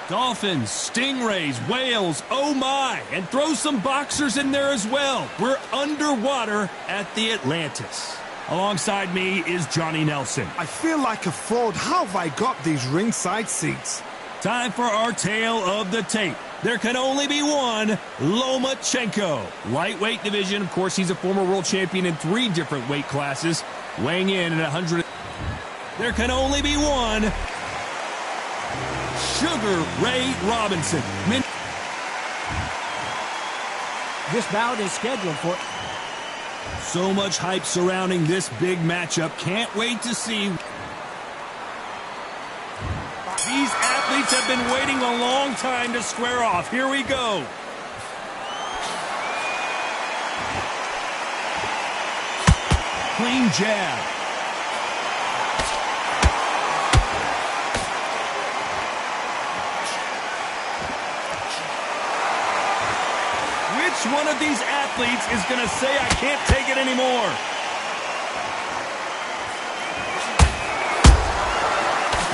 Dolphins, stingrays, whales, oh my, and throw some boxers in there as well. We're underwater at the Atlantis. Alongside me is Johnny Nelson. I feel like a fraud. How have I got these ringside seats? Time for our tale of the tape. There can only be one, Lomachenko. Lightweight division, of course, he's a former world champion in 3 different weight classes. Weighing in at 100. There can only be one, Sugar Ray Robinson. This bout is scheduled for... So much hype surrounding this big matchup. Can't wait to see. These athletes have been waiting a long time to square off. Here we go. Clean jab. Which one of these athletes is going to say, I can't take it anymore?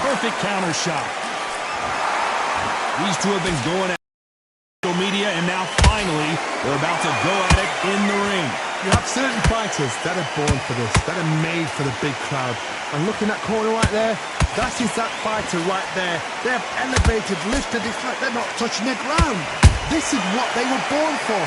Perfect counter shot. These two have been going at social media, and now finally they're about to go at it in the ring. You have certain fighters that are born for this, that are made for the big crowd. And looking at that corner right there, that is that fighter right there. They're elevated, lifted, it's like they're not touching the ground. This is what they were born for.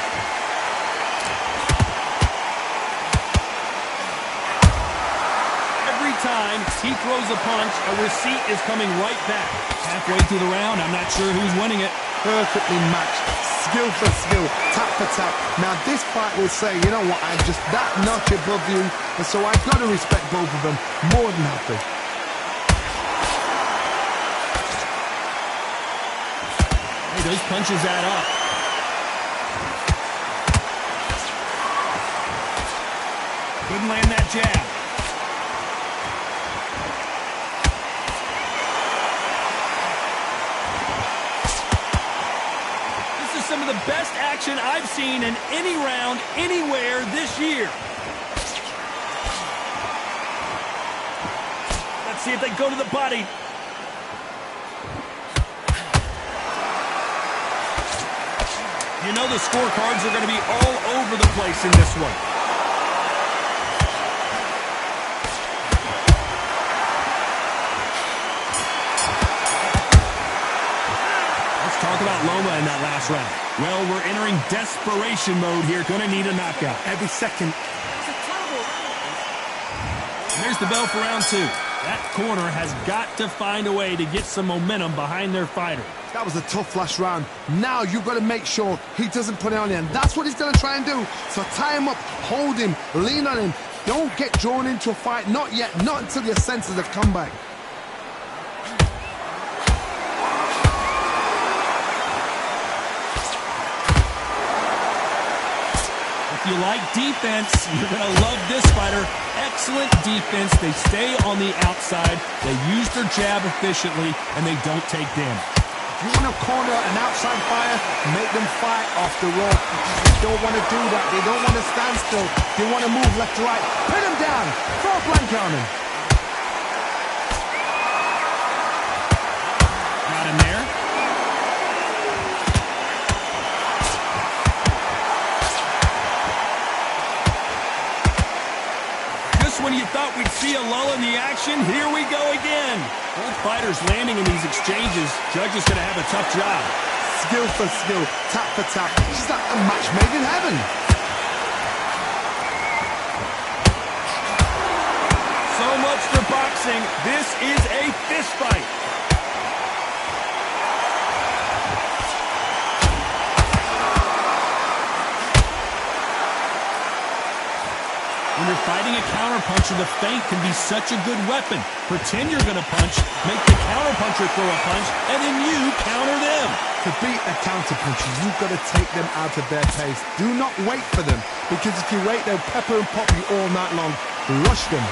Every time he throws a punch, a receipt is coming right back. Halfway through the round, I'm not sure who's winning it. Perfectly matched, skill for skill, tap for tap. Now this fight will say, you know what, I'm just that notch above you, and so I've got to respect both of them more than happy. Hey, those punches add up. Couldn't land that jab. This is some of the best action I've seen in any round, anywhere this year. Let's see if they go to the body. You know the scorecards are going to be all over the place in this one. Talk about Loma in that last round. Well, we're entering desperation mode here. Gonna need a knockout. Every second. And there's the bell for round 2. That corner has got to find a way to get some momentum behind their fighter. That was a tough last round. Now you've got to make sure he doesn't put it on you, and that's what he's going to try and do. So tie him up, hold him, lean on him. Don't get drawn into a fight. Not yet. Not until your senses have come back. If you like defense, you're going to love this fighter. Excellent defense. They stay on the outside. They use their jab efficiently, and they don't take damage. If you want to corner an outside fighter, make them fight off the rope. They don't want to do that. They don't want to stand still. They want to move left to right. Pin him down. Throw a blanket on him. Got him there. When you thought we'd see a lull in the action, here we go again. Both fighters landing in these exchanges. Judge is going to have a tough job. Skill for skill, tap for tap. It's like a match made in heaven. So much for boxing. This is a fist fight. When you're fighting a counterpuncher, the feint can be such a good weapon. Pretend you're going to punch, make the counterpuncher throw a punch, and then you counter them. To beat a counterpuncher, you've got to take them out of their pace. Do not wait for them, because if you wait, they'll pepper and pop you all night long. Rush them.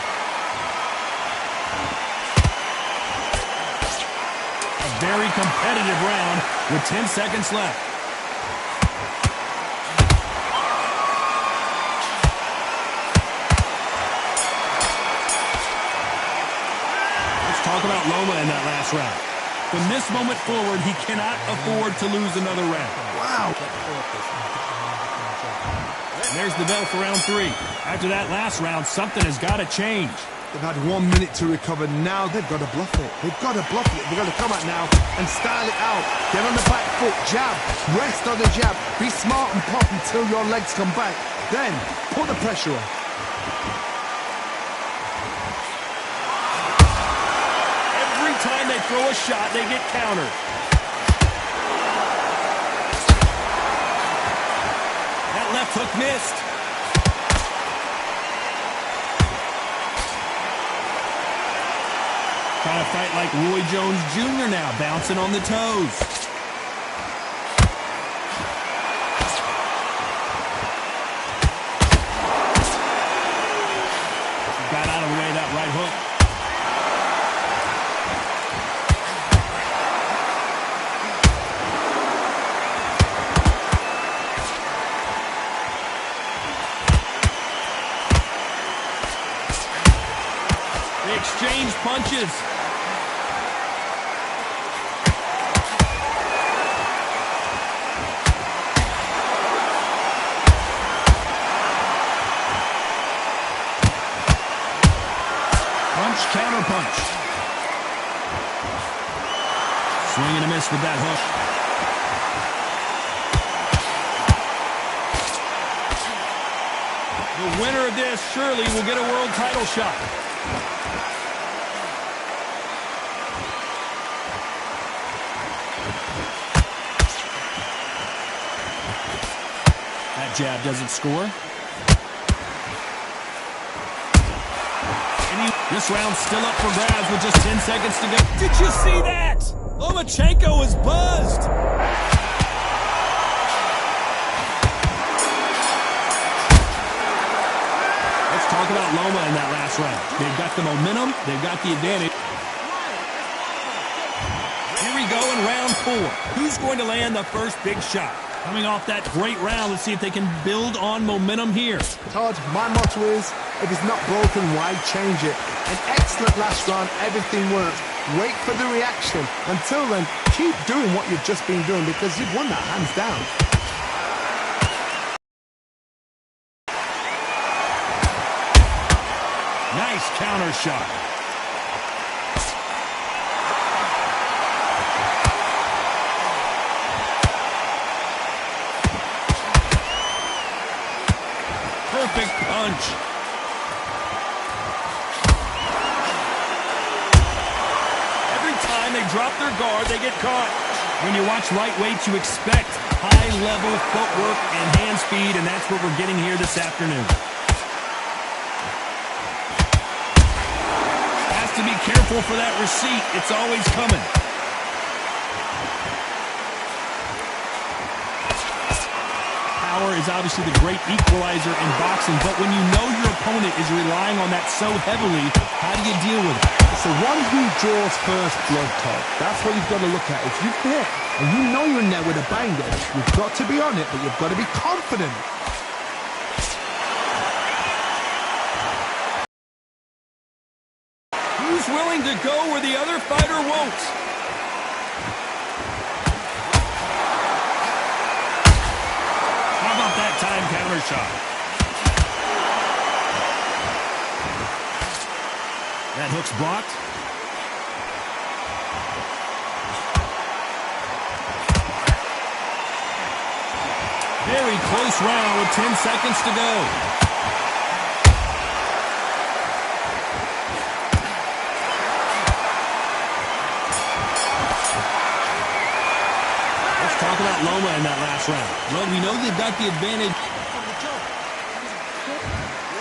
A very competitive round with 10 seconds left. Talk talk about Loma in that last round. From this moment forward, he cannot afford to lose another round. Wow. And there's the bell for round 3. After that last round, something has got to change. They've had 1 minute to recover. Now they've got to bluff it. They've got to bluff it. They've got to come out now and style it out. Get on the back foot, jab, rest on the jab. Be smart and pop until your legs come back. Then put the pressure on. Every time they throw a shot, they get countered. That left hook missed. Trying to fight like Roy Jones Jr. now, bouncing on the toes. Got out of the way of that right hook. They exchange punches. Punch, counter punch. Swing and a miss with that hook. The winner of this surely will get a world title shot. That jab doesn't score. This round's still up for grabs with just 10 seconds to go. Did you see that? Lomachenko is buzzed. Let's talk about Loma in that last round. They've got the momentum. They've got the advantage. Here we go in round 4. Who's going to land the first big shot? Coming off that great round, let's see if they can build on momentum here. Todd, my motto is, if it's not broken, why change it? An excellent last round, everything works. Wait for the reaction. Until then, keep doing what you've just been doing because you've won that hands down. Nice counter shot. Perfect punch. Every time they drop their guard, they get caught. When you watch lightweights, you expect high-level footwork and hand speed, and that's what we're getting here this afternoon. Has to be careful for that receipt. It's always coming. Power is obviously the great equalizer in boxing, but when you know your opponent is relying on that so heavily, how do you deal with it? It's the one who draws first blood, Todd. That's what you've got to look at. If you hit and you know you're in there with a banger, you've got to be on it, but you've got to be confident. Who's willing to go where the other fighter won't? That time counter shot. That hook's blocked. Very close round with 10 seconds to go. Talk about Loma in that last round. Well, we know they've got the advantage.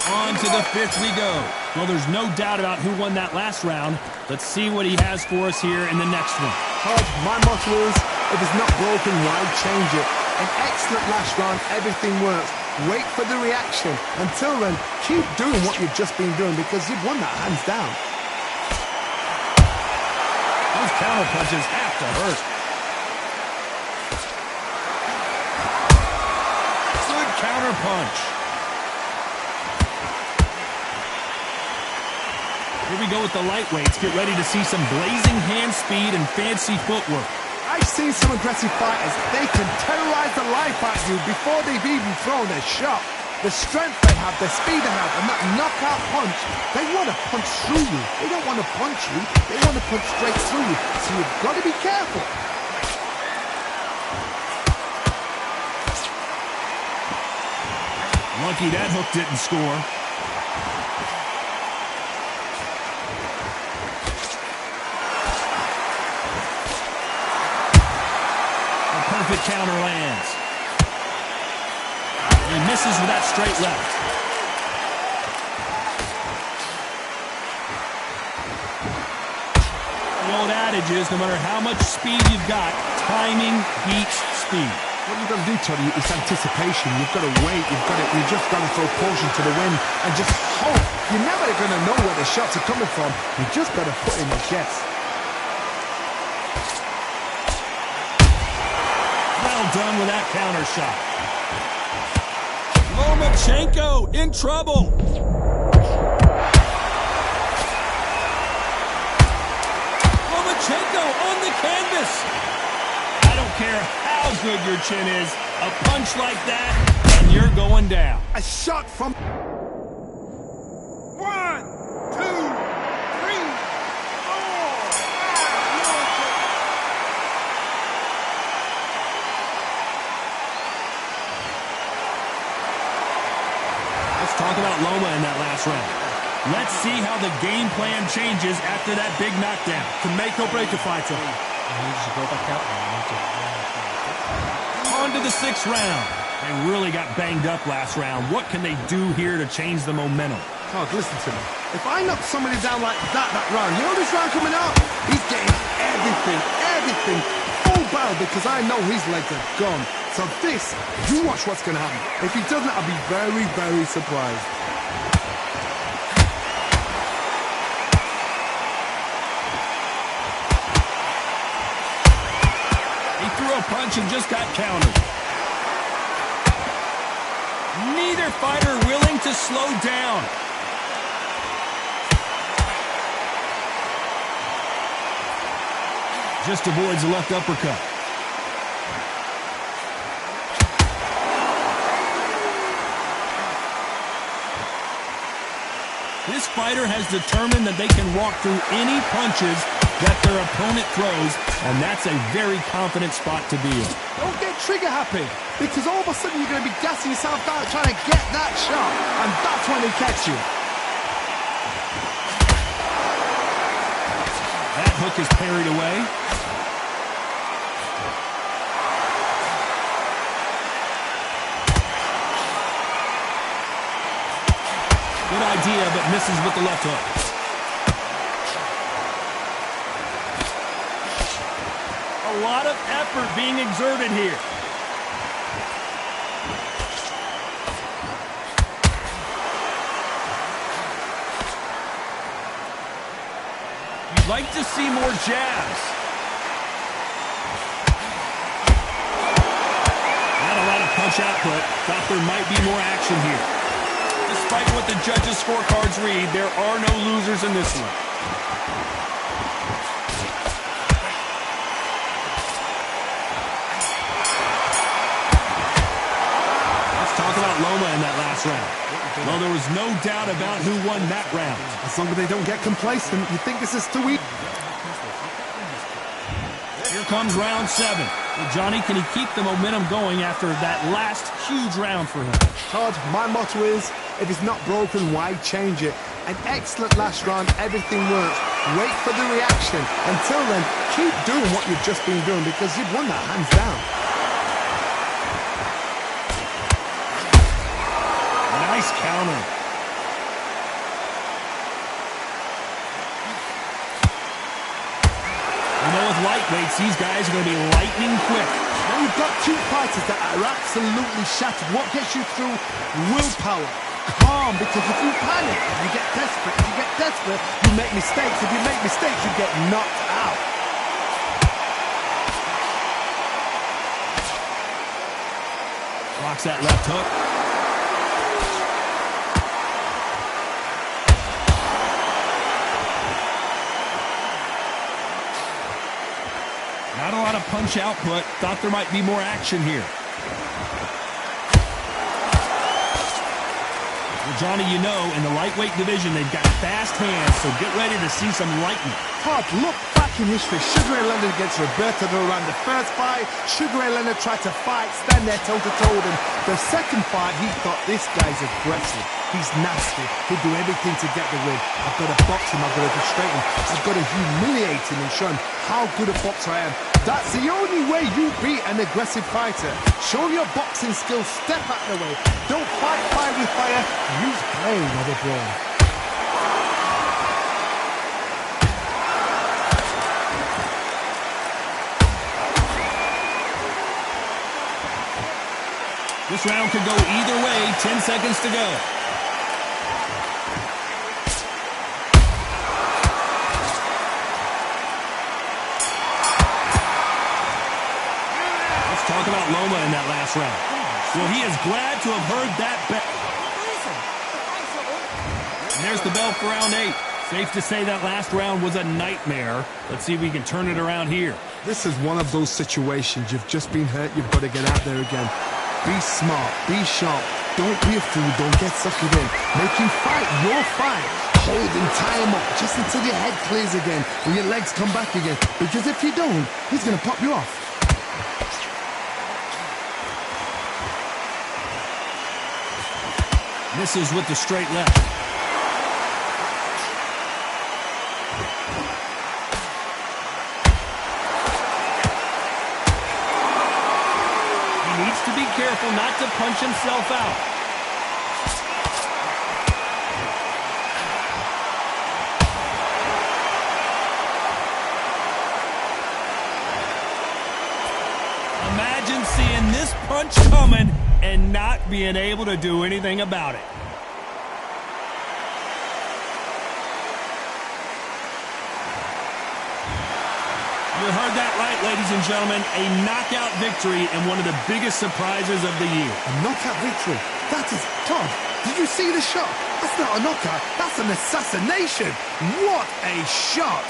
On to the 5th we go. Well, there's no doubt about who won that last round. Let's see what he has for us here in the next one. Todd, my motto is, if it's not broken, why change it? An excellent last round, everything works. Wait for the reaction. Until then, keep doing what you've just been doing because you've won that hands down. Those counter punches have to hurt. Counter punch. Here we go with the lightweights. Get ready to see some blazing hand speed and fancy footwork. I've seen some aggressive fighters. They can terrorize the life out of you before they've even thrown a shot. The strength they have, the speed they have, and that knockout punch, they want to punch through you. They don't want to punch you. They want to punch straight through you. So you've got to be careful. Lucky that hook didn't score. A perfect counter lands. He misses with that straight left. The old adage is, no matter how much speed you've got, timing beats speed. What you've got to do, Tony, is anticipation. You've got to wait. You just got to throw caution to the wind and just hope. You're never going to know where the shots are coming from. You just got to put in the guess. Well done with that counter shot. Lomachenko in trouble. Lomachenko on the canvas. I don't care how good your chin is. A punch like that, and you're going down. A shot from... 1, 2, 3, 4. Let's talk about Loma in that last round. Let's see how the game plan changes after that big knockdown. To make or break a fighter. On to the 6th round. They really got banged up last round. What can they do here to change the momentum? Todd, listen to me. If I knock somebody down like that round, you know this round coming out? He's getting everything full barrel because I know his legs are gone. So this, you watch what's going to happen. If he doesn't, I'll be very, very surprised. He threw a punch and just got countered. Neither fighter willing to slow down. Just avoids the left uppercut. This fighter has determined that they can walk through any punches that their opponent throws, and that's a very confident spot to be in. Don't get trigger happy, because all of a sudden you're going to be gassing yourself out trying to get that shot, and that's when he catch you. That hook is parried away. Good idea, but misses with the left hook. A lot of effort being exerted here. You'd like to see more jabs. Not a lot of punch output. Thought there might be more action here. Despite what the judges' scorecards read, there are no losers in this one. Let's talk about Loma in that last round. Well, there was no doubt about who won that round. As long as they don't get complacent, you think this is too weak? Here comes round 7. Well, Johnny, can he keep the momentum going after that last huge round for him? Todd, my motto is, if it's not broken, why change it? An excellent last round, everything works. Wait for the reaction. Until then, keep doing what you've just been doing because you've won that hands down. Nice counter. You know, with lightweights, these guys are going to be lightning quick. Now you've got two fighters that are absolutely shattered. What gets you through? Willpower. Calm, because if you panic, you get desperate. If you get desperate, you make mistakes. If you make mistakes, you get knocked out. Blocks that left hook. Not a lot of punch output. Thought there might be more action here. Well, Johnny, you know, in the lightweight division, they've got fast hands, so get ready to see some lightning. Todd, look back in history. Sugar Ray Leonard against Roberto Duran. The first fight, Sugar Ray Leonard tried to fight, stand there toe-to-toe with him. The second fight, he thought, this guy's aggressive. He's nasty. He'll do everything to get the win. I've got to box him. I've got to frustrate him. I've got to humiliate him and show him how good a boxer I am. That's the only way you beat an aggressive fighter. Show your boxing skills. Step out of the way. Don't fight fire with fire. Use brain of the brawn. This round could go either way. 10 seconds to go. Talk about Loma in that last round. Well, he is glad to have heard that bell. And there's the bell for round 8. Safe to say that last round was a nightmare. Let's see if we can turn it around here. This is one of those situations. You've just been hurt. You've got to get out there again. Be smart. Be sharp. Don't be a fool. Don't get suckered in. Make him fight your fight. Hold him, tie him up, just until your head clears again and your legs come back again. Because if you don't, he's going to pop you off. Misses with the straight left. He needs to be careful not to punch himself out. Imagine seeing this punch coming and not being able to do anything about it. You heard that right, ladies and gentlemen. A knockout victory and one of the biggest surprises of the year. A knockout victory? That is... Todd, did you see the shot? That's not a knockout. That's an assassination. What a shot.